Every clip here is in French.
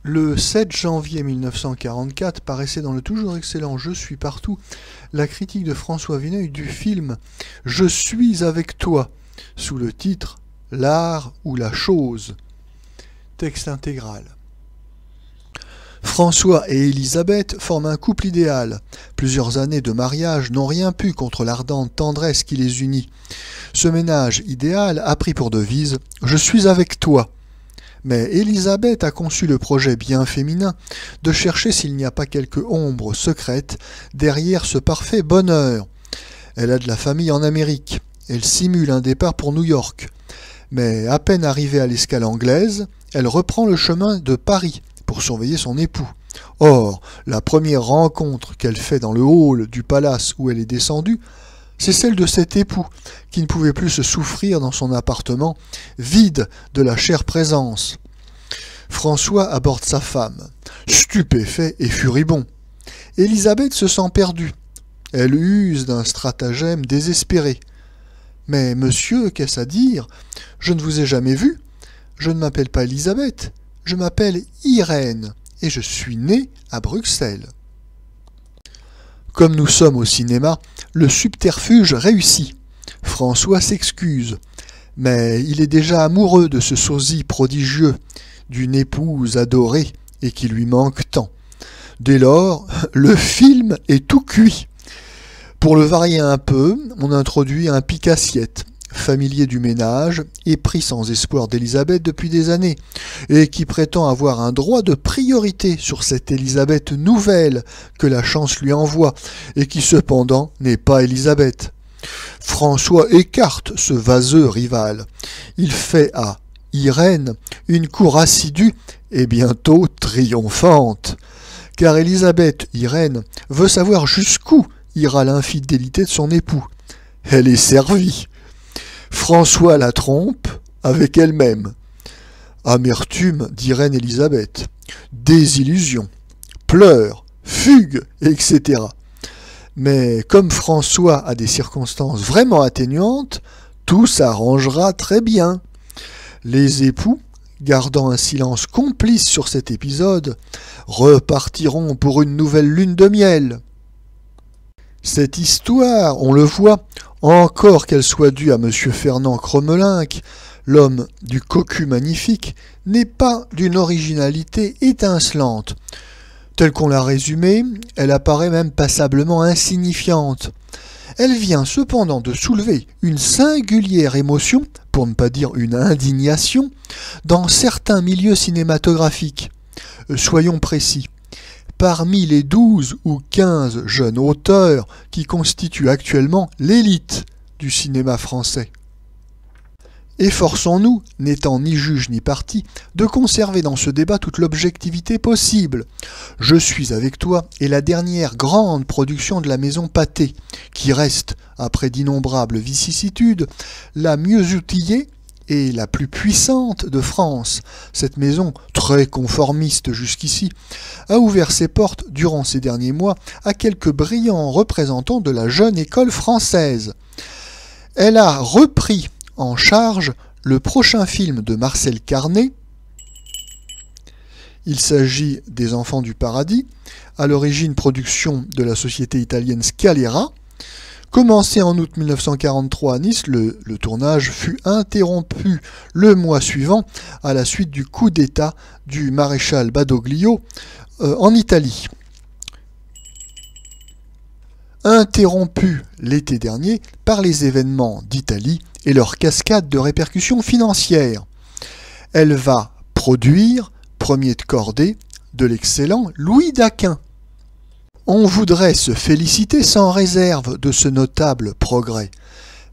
Le 7 janvier 1944 paraissait dans le toujours excellent Je suis partout la critique de François Vineuil du film Je suis avec toi, sous le titre L'art ou la chose. Texte intégral. François et Élisabeth forment un couple idéal. Plusieurs années de mariage n'ont rien pu contre l'ardente tendresse qui les unit. Ce ménage idéal a pris pour devise « Je suis avec toi ». Mais Élisabeth a conçu le projet bien féminin de chercher s'il n'y a pas quelque ombre secrète derrière ce parfait bonheur. Elle a de la famille en Amérique. Elle simule un départ pour New York. Mais à peine arrivée à l'escale anglaise, elle reprend le chemin de Paris pour surveiller son époux. Or, la première rencontre qu'elle fait dans le hall du palace où elle est descendue, c'est celle de cet époux, qui ne pouvait plus se souffrir dans son appartement, vide de la chère présence. François aborde sa femme, stupéfait et furibond. Élisabeth se sent perdue. Elle use d'un stratagème désespéré. « Mais monsieur, qu'est-ce à dire? Je ne vous ai jamais vu. Je ne m'appelle pas Élisabeth, je m'appelle Irène, et je suis née à Bruxelles. » Comme nous sommes au cinéma, le subterfuge réussit. François s'excuse, mais il est déjà amoureux de ce sosie prodigieux, d'une épouse adorée et qui lui manque tant. Dès lors, le film est tout cuit. Pour le varier un peu, on introduit un pique-assiette, familier du ménage, épris sans espoir d'Élisabeth depuis des années, et qui prétend avoir un droit de priorité sur cette Élisabeth nouvelle que la chance lui envoie, et qui cependant n'est pas Élisabeth. François écarte ce vaseux rival. Il fait à Irène une cour assidue et bientôt triomphante, car Élisabeth, Irène, veut savoir jusqu'où ira l'infidélité de son époux. Elle est servie. François la trompe avec elle-même. Amertume d'Irène Élisabeth, désillusion, pleurs, fugue, etc. Mais comme François a des circonstances vraiment atténuantes, tout s'arrangera très bien. Les époux, gardant un silence complice sur cet épisode, repartiront pour une nouvelle lune de miel. Cette histoire, on le voit, encore qu'elle soit due à M. Fernand Cromelinck, l'homme du cocu magnifique, n'est pas d'une originalité étincelante. Telle qu'on l'a résumée, elle apparaît même passablement insignifiante. Elle vient cependant de soulever une singulière émotion, pour ne pas dire une indignation, dans certains milieux cinématographiques. Soyons précis. Parmi les 12 ou 15 jeunes auteurs qui constituent actuellement l'élite du cinéma français. Efforçons-nous, n'étant ni juge ni parti, de conserver dans ce débat toute l'objectivité possible. Je suis avec toi est la dernière grande production de la maison Pathé, qui reste, après d'innombrables vicissitudes, la mieux outillée et la plus puissante de France. Cette maison, très conformiste jusqu'ici, a ouvert ses portes durant ces derniers mois à quelques brillants représentants de la jeune école française. Elle a repris en charge le prochain film de Marcel Carné. Il s'agit des Enfants du Paradis, à l'origine production de la société italienne Scalera. Commencé en août 1943 à Nice, le tournage fut interrompu le mois suivant à la suite du coup d'État du maréchal Badoglio en Italie. Interrompu l'été dernier par les événements d'Italie et leur cascade de répercussions financières. Elle va produire, premier de cordée, de l'excellent Louis Daquin. On voudrait se féliciter sans réserve de ce notable progrès,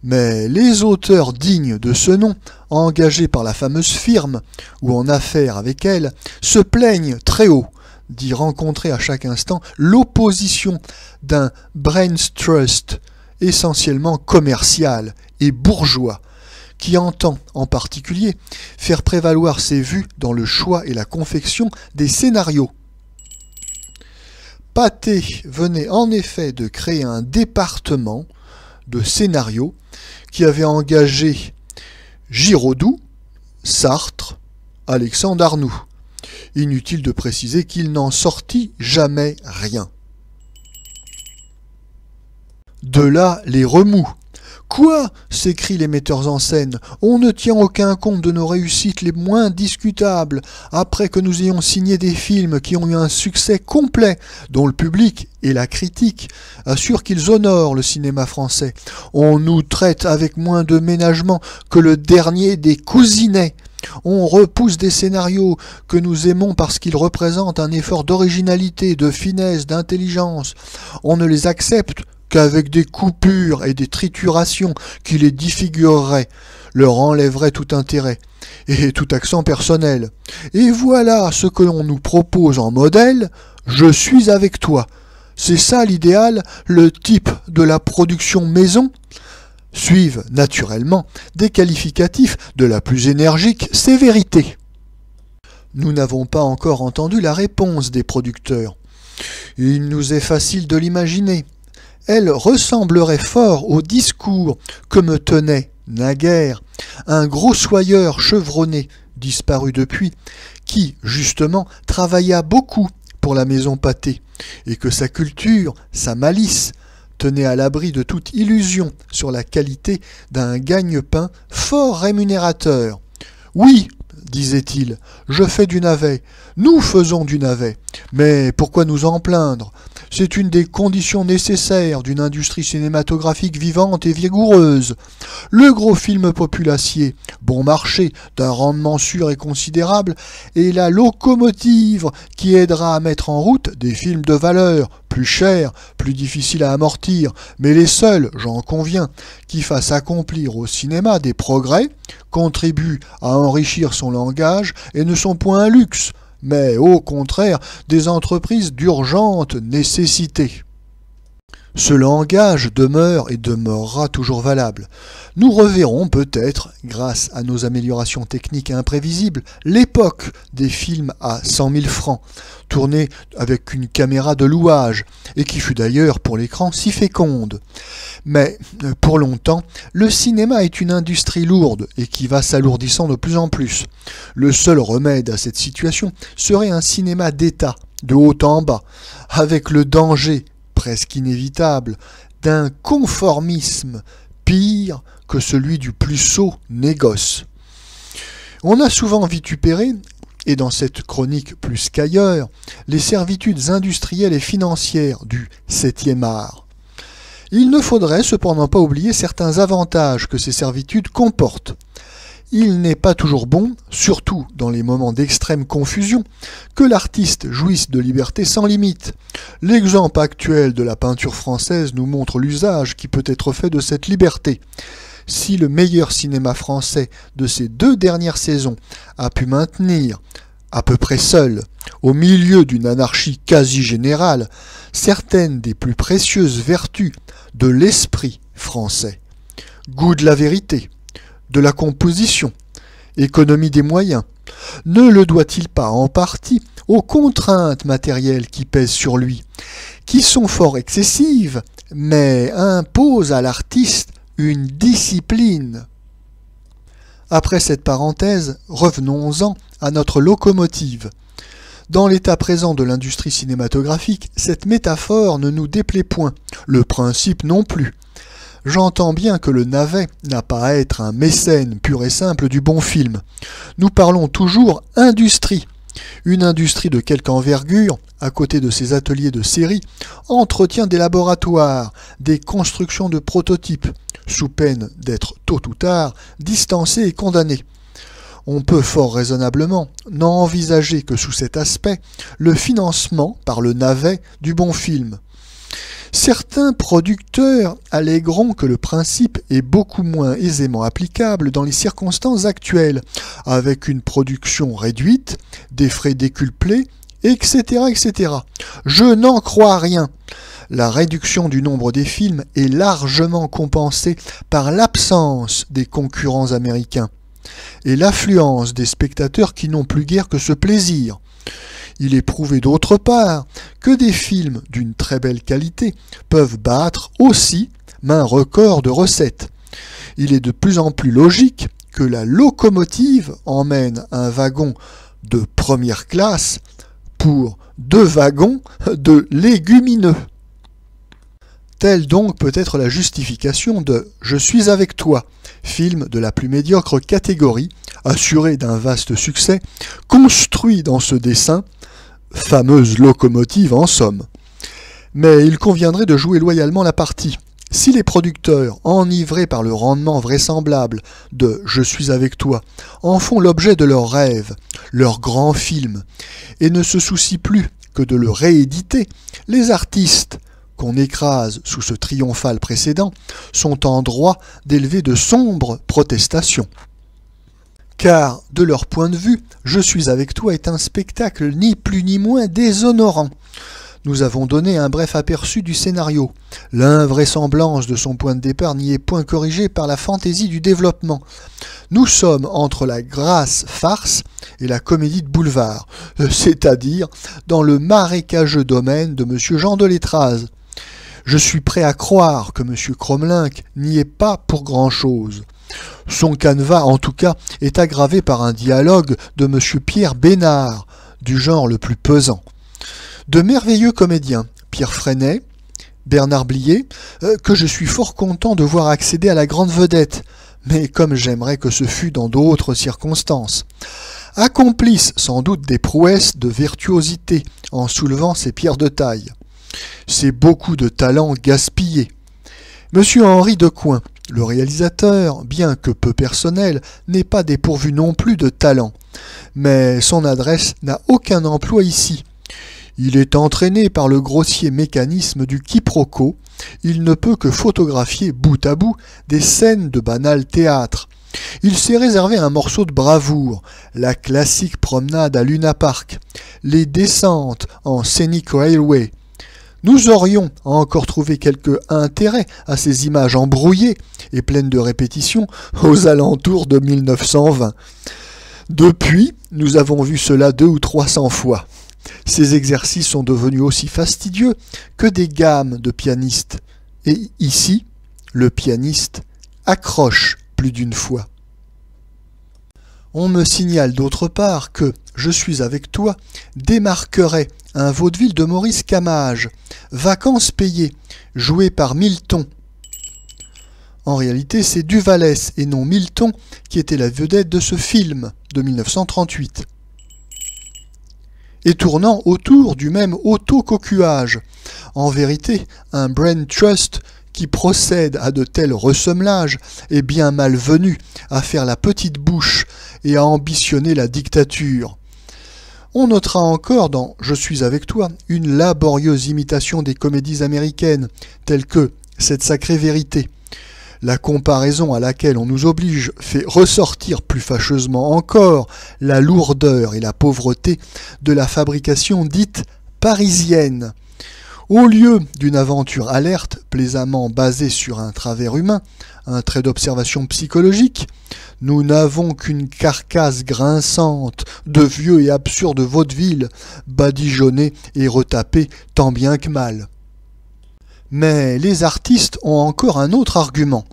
mais les auteurs dignes de ce nom, engagés par la fameuse firme ou en affaires avec elle, se plaignent très haut d'y rencontrer à chaque instant l'opposition d'un brains trust essentiellement commercial et bourgeois, qui entend en particulier faire prévaloir ses vues dans le choix et la confection des scénarios. Pathé venait en effet de créer un département de scénario qui avait engagé Giraudoux, Sartre, Alexandre Arnoux. Inutile de préciser qu'il n'en sortit jamais rien. De là les remous. Quoi? S'écrient les metteurs en scène. On ne tient aucun compte de nos réussites les moins discutables, après que nous ayons signé des films qui ont eu un succès complet, dont le public et la critique assurent qu'ils honorent le cinéma français. On nous traite avec moins de ménagement que le dernier des cousinets. On repousse des scénarios que nous aimons parce qu'ils représentent un effort d'originalité, de finesse, d'intelligence. On ne les accepte qu'avec des coupures et des triturations qui les défigureraient, leur enlèveraient tout intérêt et tout accent personnel. Et voilà ce que l'on nous propose en modèle, je suis avec toi. C'est ça l'idéal, le type de la production maison. Suivent naturellement des qualificatifs de la plus énergique sévérité. Nous n'avons pas encore entendu la réponse des producteurs. Il nous est facile de l'imaginer. Elle ressemblerait fort au discours que me tenait, naguère, un grossoyeur chevronné, disparu depuis, qui, justement, travailla beaucoup pour la maison Pâté, et que sa culture, sa malice, tenait à l'abri de toute illusion sur la qualité d'un gagne-pain fort rémunérateur. « Oui, disait-il, je fais du navet, nous faisons du navet, mais pourquoi nous en plaindre ? C'est une des conditions nécessaires d'une industrie cinématographique vivante et vigoureuse. Le gros film populacier, bon marché, d'un rendement sûr et considérable, est la locomotive qui aidera à mettre en route des films de valeur, plus chers, plus difficiles à amortir, mais les seuls, j'en conviens, qui fassent accomplir au cinéma des progrès, contribuent à enrichir son langage et ne sont point un luxe, mais au contraire des entreprises d'urgente nécessité. Ce langage demeure et demeurera toujours valable. Nous reverrons peut-être, grâce à nos améliorations techniques imprévisibles, l'époque des films à 100 000 francs, tournés avec une caméra de louage, et qui fut d'ailleurs pour l'écran si féconde. Mais, pour longtemps, le cinéma est une industrie lourde et qui va s'alourdissant de plus en plus. Le seul remède à cette situation serait un cinéma d'État, de haut en bas, avec le danger presque inévitable, d'un conformisme pire que celui du plus sot négoce. On a souvent vitupéré, et dans cette chronique plus qu'ailleurs, les servitudes industrielles et financières du 7e art. Il ne faudrait cependant pas oublier certains avantages que ces servitudes comportent. Il n'est pas toujours bon, surtout dans les moments d'extrême confusion, que l'artiste jouisse de liberté sans limite. L'exemple actuel de la peinture française nous montre l'usage qui peut être fait de cette liberté. Si le meilleur cinéma français de ces 2 dernières saisons a pu maintenir, à peu près seul, au milieu d'une anarchie quasi générale, certaines des plus précieuses vertus de l'esprit français, goût de la vérité, de la composition, économie des moyens, ne le doit-il pas en partie aux contraintes matérielles qui pèsent sur lui, qui sont fort excessives, mais imposent à l'artiste une discipline? Après cette parenthèse, revenons-en à notre locomotive. Dans l'état présent de l'industrie cinématographique, cette métaphore ne nous déplaît point, le principe non plus. J'entends bien que le navet n'a pas à être un mécène pur et simple du bon film. Nous parlons toujours industrie. Une industrie de quelque envergure, à côté de ses ateliers de série, entretient des laboratoires, des constructions de prototypes, sous peine d'être tôt ou tard distancés et condamnés. On peut fort raisonnablement n'envisager que sous cet aspect le financement par le navet du bon film. Certains producteurs allégueront que le principe est beaucoup moins aisément applicable dans les circonstances actuelles, avec une production réduite, des frais décuplés, etc., etc. Je n'en crois rien. La réduction du nombre des films est largement compensée par l'absence des concurrents américains et l'affluence des spectateurs qui n'ont plus guère que ce plaisir. Il est prouvé d'autre part que des films d'une très belle qualité peuvent battre aussi maint record de recettes. Il est de plus en plus logique que la locomotive emmène un wagon de première classe pour 2 wagons de légumineux. Telle donc peut être la justification de « Je suis avec toi », film de la plus médiocre catégorie, assuré d'un vaste succès, construit dans ce dessin, fameuse locomotive en somme. Mais il conviendrait de jouer loyalement la partie. Si les producteurs, enivrés par le rendement vraisemblable de « Je suis avec toi », en font l'objet de leurs rêves, leur grand film, et ne se soucient plus que de le rééditer, les artistes, qu'on écrase sous ce triomphal précédent, sont en droit d'élever de sombres protestations. Car, de leur point de vue, Je suis avec toi est un spectacle ni plus ni moins déshonorant. Nous avons donné un bref aperçu du scénario. L'invraisemblance de son point de départ n'y est point corrigée par la fantaisie du développement. Nous sommes entre la grasse farce et la comédie de boulevard, c'est-à-dire dans le marécageux domaine de M. Jean de Letraz. Je suis prêt à croire que M. Cromlinck n'y est pas pour grand-chose. Son canevas, en tout cas, est aggravé par un dialogue de M. Pierre Bénard, du genre le plus pesant. De merveilleux comédiens, Pierre Freinet, Bernard Blier, que je suis fort content de voir accéder à la grande vedette, mais comme j'aimerais que ce fût dans d'autres circonstances, accomplissent sans doute des prouesses de virtuosité en soulevant ces pierres de taille. C'est beaucoup de talent gaspillé. Monsieur Henri Decoing, le réalisateur, bien que peu personnel, n'est pas dépourvu non plus de talent, mais son adresse n'a aucun emploi ici. Il est entraîné par le grossier mécanisme du quiproquo, il ne peut que photographier bout à bout des scènes de banal théâtre. Il s'est réservé un morceau de bravoure, la classique promenade à Luna Park, les descentes en Scenic Railway. Nous aurions encore trouvé quelque intérêt à ces images embrouillées et pleines de répétitions aux alentours de 1920. Depuis, nous avons vu cela 200 ou 300 fois. Ces exercices sont devenus aussi fastidieux que des gammes de pianistes. Et ici, le pianiste accroche plus d'une fois. On me signale d'autre part que « Je suis avec toi » démarquerait un vaudeville de Maurice Camage, Vacances payées, joué par Milton. En réalité, c'est Duvallès et non Milton qui était la vedette de ce film de 1938. Et tournant autour du même auto-cocuage. En vérité, un brain trust qui procède à de tels ressemblages est bien malvenu à faire la petite bouche et à ambitionner la dictature. On notera encore dans « Je suis avec toi » une laborieuse imitation des comédies américaines, telles que « Cette sacrée vérité ». La comparaison à laquelle on nous oblige fait ressortir plus fâcheusement encore la lourdeur et la pauvreté de la fabrication dite parisienne. Au lieu d'une aventure alerte, plaisamment basée sur un travers humain, un trait d'observation psychologique, nous n'avons qu'une carcasse grinçante de vieux et absurdes vaudevilles, badigeonnés et retapés tant bien que mal. Mais les artistes ont encore un autre argument.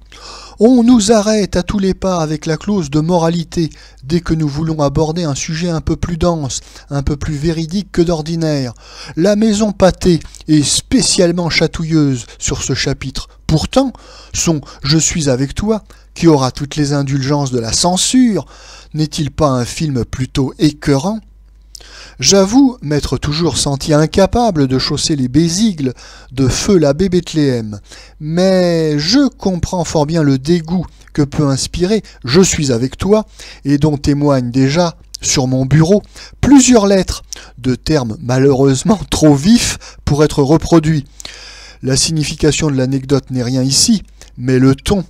On nous arrête à tous les pas avec la clause de moralité dès que nous voulons aborder un sujet un peu plus dense, un peu plus véridique que d'ordinaire. La maison pâtée est spécialement chatouilleuse sur ce chapitre. Pourtant, son « Je suis avec toi », qui aura toutes les indulgences de la censure, n'est-il pas un film plutôt écœurant ? J'avoue m'être toujours senti incapable de chausser les bésigles de Feu l'abbé Bethléem, mais je comprends fort bien le dégoût que peut inspirer « Je suis avec toi » et dont témoignent déjà, sur mon bureau, plusieurs lettres, de termes malheureusement trop vifs pour être reproduits. La signification de l'anecdote n'est rien ici, mais le ton.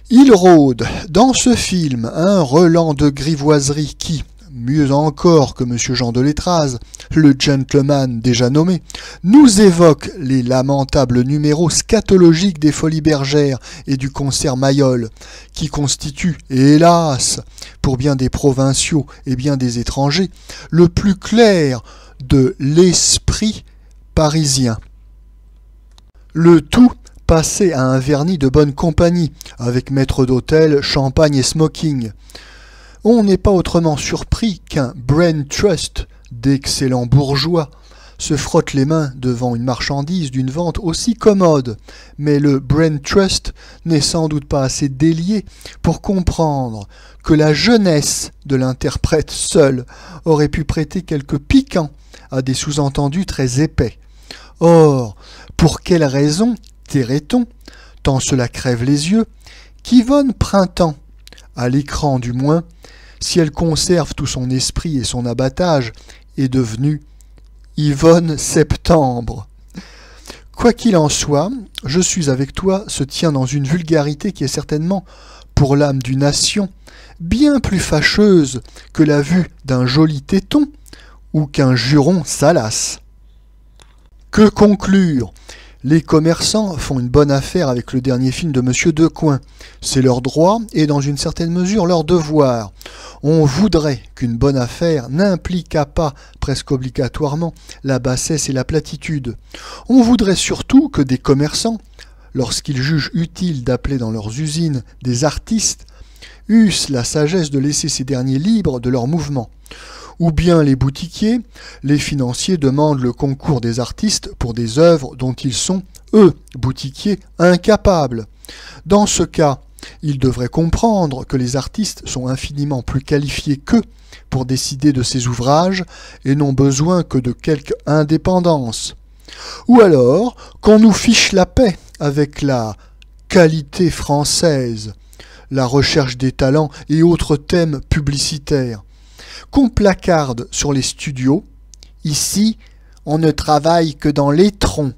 Il rôde dans ce film un relent de grivoiserie qui, mieux encore que M. Jean de Letraz, le gentleman déjà nommé, nous évoque les lamentables numéros scatologiques des Folies Bergères et du concert Mayol, qui constituent, hélas, pour bien des provinciaux et bien des étrangers, le plus clair de l'esprit parisien. Le tout passé à un vernis de bonne compagnie, avec maître d'hôtel, champagne et smoking. On n'est pas autrement surpris qu'un brain trust d'excellents bourgeois se frotte les mains devant une marchandise d'une vente aussi commode, mais le brain trust n'est sans doute pas assez délié pour comprendre que la jeunesse de l'interprète seul aurait pu prêter quelque piquant à des sous-entendus très épais. Or, pour quelle raison tairait-on, tant cela crève les yeux, qu'Yvonne Printemps, à l'écran du moins, si elle conserve tout son esprit et son abattage, est devenue Yvonne Septembre. Quoi qu'il en soit, Je suis avec toi se tient dans une vulgarité qui est certainement, pour l'âme d'une nation, bien plus fâcheuse que la vue d'un joli téton ou qu'un juron salace. Que conclure ? Les commerçants font une bonne affaire avec le dernier film de M. Decoing. C'est leur droit et dans une certaine mesure leur devoir. On voudrait qu'une bonne affaire n'impliquât pas presque obligatoirement la bassesse et la platitude. On voudrait surtout que des commerçants, lorsqu'ils jugent utile d'appeler dans leurs usines des artistes, eussent la sagesse de laisser ces derniers libres de leurs mouvements. Ou bien les boutiquiers, les financiers demandent le concours des artistes pour des œuvres dont ils sont, eux, boutiquiers, incapables. Dans ce cas, ils devraient comprendre que les artistes sont infiniment plus qualifiés qu'eux pour décider de ces ouvrages et n'ont besoin que de quelque indépendance. Ou alors qu'on nous fiche la paix avec la qualité française, la recherche des talents et autres thèmes publicitaires. Qu'on placarde sur les studios, ici, on ne travaille que dans les troncs.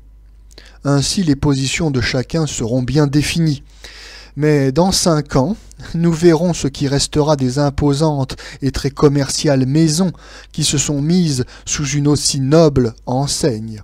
Ainsi, les positions de chacun seront bien définies. Mais dans 5 ans, nous verrons ce qui restera des imposantes et très commerciales maisons qui se sont mises sous une aussi noble enseigne.